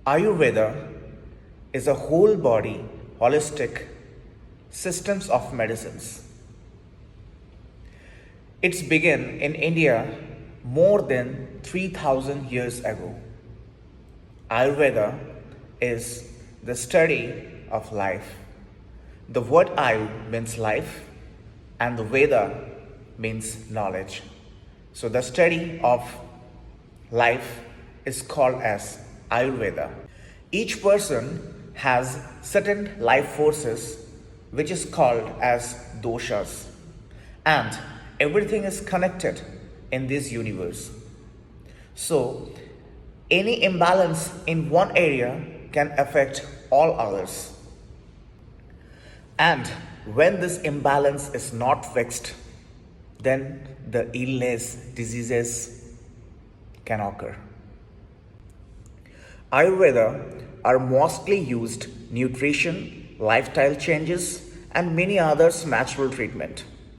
Ayurveda is a whole body, holistic systems of medicines. It's began in India more than 3000 years ago. Ayurveda is the study of life. The word Ayu means life and the Veda means knowledge. So the study of life is called as Ayurveda. Each person has certain life forces which is called as doshas, and everything is connected in this universe. So any imbalance in one area can affect all others. And when this imbalance is not fixed, then the illness, diseases can occur. Ayurveda are mostly used nutrition, lifestyle changes, and many others natural treatment.